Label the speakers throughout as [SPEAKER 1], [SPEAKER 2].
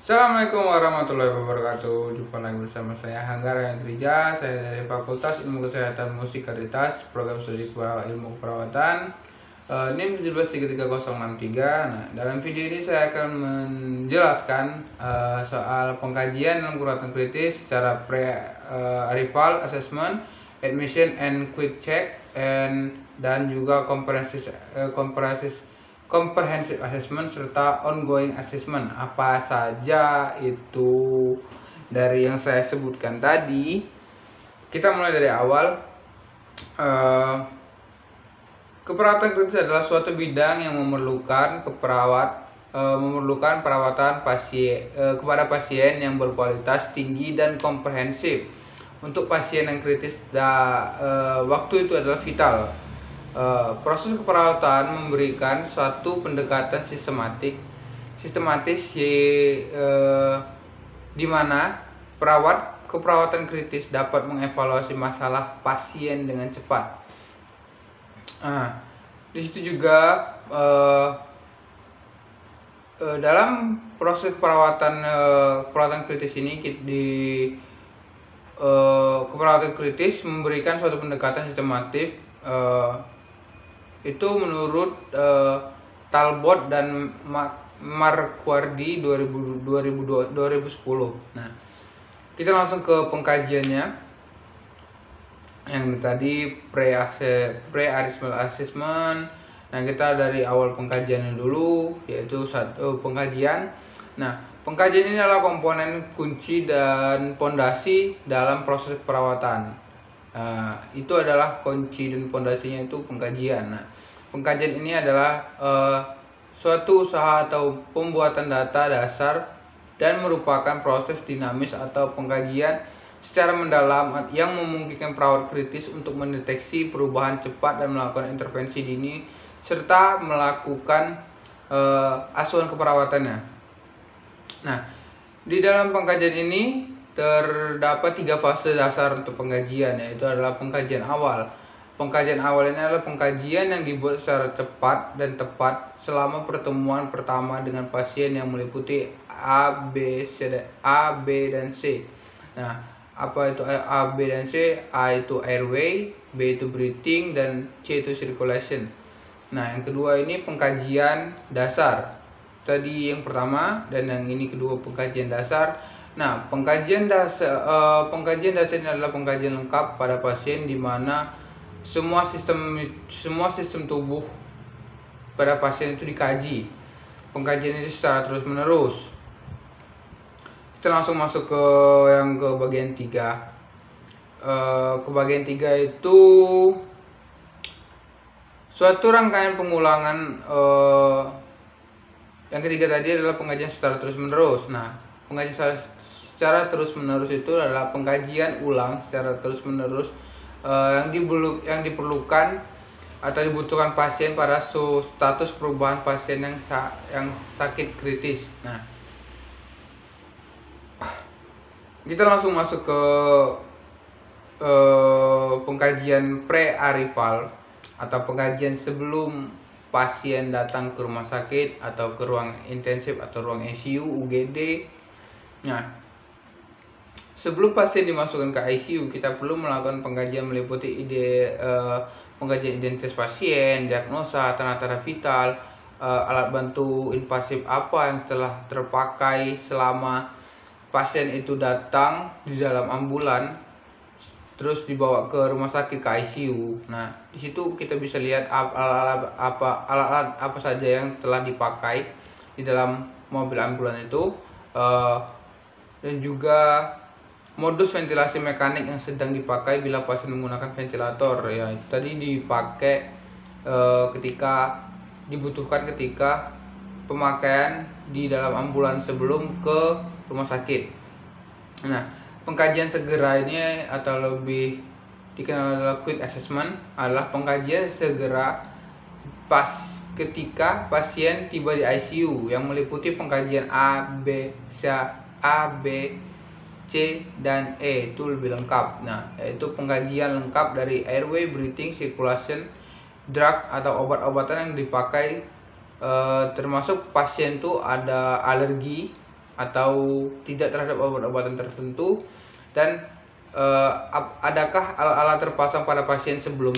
[SPEAKER 1] Assalamualaikum warahmatullahi wabarakatuh. Jumpa lagi bersama saya Hanggara yang Trija. Saya dari Fakultas Ilmu Kesehatan Musikalitas, Program Studi Ilmu Keperawatan, NIM 1733063. Nah, dalam video ini saya akan menjelaskan soal pengkajian dalam keperawatan kritis secara pre-arrival assessment, admission and quick check, dan juga comprehensive assessment serta ongoing assessment. Apa saja itu dari yang saya sebutkan tadi? Kita mulai dari awal. Keperawatan kritis adalah suatu bidang yang memerlukan perawatan pasien kepada pasien yang berkualitas tinggi dan komprehensif. Untuk pasien yang kritis, waktu itu adalah vital. Proses keperawatan memberikan suatu pendekatan sistematis di mana keperawatan kritis dapat mengevaluasi masalah pasien dengan cepat. Di situ juga dalam proses keperawatan kritis ini keperawatan kritis memberikan suatu pendekatan sistematis. Itu menurut Talbot dan Marquardt 2010. Nah, kita langsung ke pengkajiannya. Yang tadi pre-arrival assessment. Nah, kita dari awal pengkajiannya dulu, yaitu pengkajian. Nah, pengkajian ini adalah komponen kunci dan pondasi dalam proses perawatan. Itu adalah kunci dan pondasinya itu pengkajian. Nah, pengkajian ini adalah suatu usaha atau pembuatan data dasar dan merupakan proses dinamis atau pengkajian secara mendalam yang memungkinkan perawat kritis untuk mendeteksi perubahan cepat dan melakukan intervensi dini serta melakukan asuhan keperawatannya. Nah, di dalam pengkajian ini terdapat 3 fase dasar untuk pengkajian, yaitu adalah pengkajian awal. Pengkajian awal ini adalah pengkajian yang dibuat secara cepat dan tepat selama pertemuan pertama dengan pasien yang meliputi A, B, dan C. Nah, apa itu A, B, dan C? A itu airway, B itu breathing, dan C itu circulation. Nah, yang kedua ini pengkajian dasar. Tadi yang pertama dan yang ini kedua pengkajian dasar. Nah, pengkajian dasar ini adalah pengkajian lengkap pada pasien di mana semua sistem tubuh pada pasien itu dikaji. Pengkajian ini secara terus menerus. Kita langsung masuk ke bagian 3. Ke bagian 3 itu suatu rangkaian pengulangan. Yang ketiga tadi adalah pengkajian secara terus menerus. Nah, pengkajian secara terus menerus itu adalah pengkajian ulang secara terus menerus yang diperlukan atau dibutuhkan pasien pada status perubahan pasien yang sakit kritis. Nah, kita langsung masuk ke pengkajian pre-arrival atau pengkajian sebelum pasien datang ke rumah sakit atau ke ruang intensif atau ruang ICU UGD. Nah, sebelum pasien dimasukkan ke ICU, kita perlu melakukan pengkajian meliputi pengkajian identitas pasien, diagnosa, tanda-tanda vital, alat bantu invasif apa yang telah terpakai selama pasien itu datang di dalam ambulan terus dibawa ke rumah sakit ke ICU. Nah, di situ kita bisa lihat alat-alat apa saja yang telah dipakai di dalam mobil ambulan itu, dan juga modus ventilasi mekanik yang sedang dipakai bila pasien menggunakan ventilator. Ya, itu tadi dipakai dibutuhkan ketika pemakaian di dalam ambulan sebelum ke rumah sakit. Nah, pengkajian segera ini atau lebih dikenal adalah quick assessment adalah pengkajian segera ketika pasien tiba di ICU yang meliputi pengkajian A, B, C, dan E. Itu lebih lengkap. Nah, yaitu pengkajian lengkap dari airway, breathing, circulation, drug atau obat-obatan yang dipakai, termasuk pasien tuh ada alergi atau tidak terhadap obat-obatan tertentu, dan adakah alat-alat terpasang pada pasien sebelum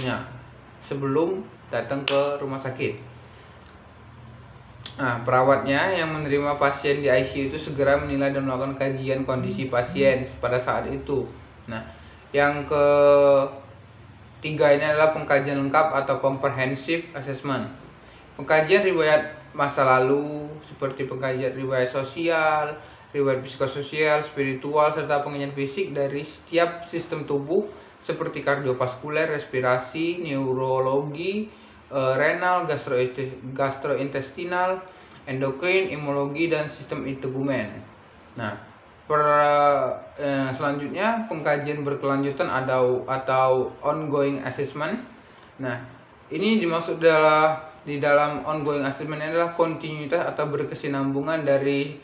[SPEAKER 1] datang ke rumah sakit. Nah, perawatnya yang menerima pasien di ICU itu segera menilai dan melakukan kajian kondisi pasien pada saat itu. Nah, yang ketiga ini adalah pengkajian lengkap atau comprehensive assessment. Pengkajian riwayat masa lalu seperti pengkajian riwayat sosial, riwayat psikososial, spiritual, serta pengajian fisik dari setiap sistem tubuh seperti kardiovaskuler, respirasi, neurologi, renal, gastrointestinal, endokrin, imunologi, dan sistem integumen. Nah, selanjutnya pengkajian berkelanjutan atau ongoing assessment. Nah, ini dimaksud di dalam ongoing assessment adalah kontinuitas atau berkesinambungan dari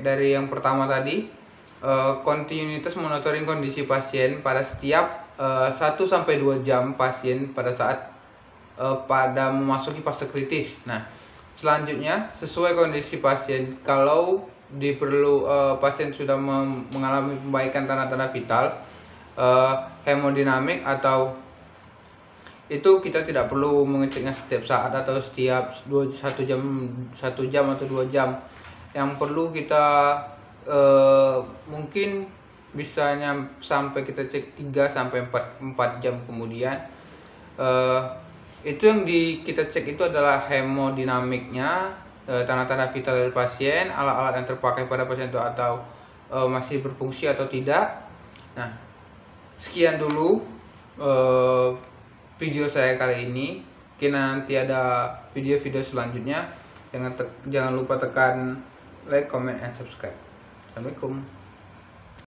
[SPEAKER 1] dari yang pertama tadi, kontinuitas monitoring kondisi pasien pada setiap 1-2 jam pasien pada saat pada memasuki fase kritis. Nah, selanjutnya sesuai kondisi pasien, kalau pasien sudah mengalami pembaikan tanda-tanda vital, hemodinamik atau itu kita tidak perlu mengeceknya setiap saat atau setiap 1 jam atau 2 jam. Yang perlu kita mungkin bisanya sampai kita cek 3-4 jam kemudian. Itu yang kita cek itu adalah hemodinamiknya, tanda-tanda vital dari pasien, alat-alat yang terpakai pada pasien itu atau masih berfungsi atau tidak. Nah, sekian dulu video saya kali ini. Kira nanti ada video-video selanjutnya. Jangan lupa tekan like, comment, and subscribe. Assalamualaikum.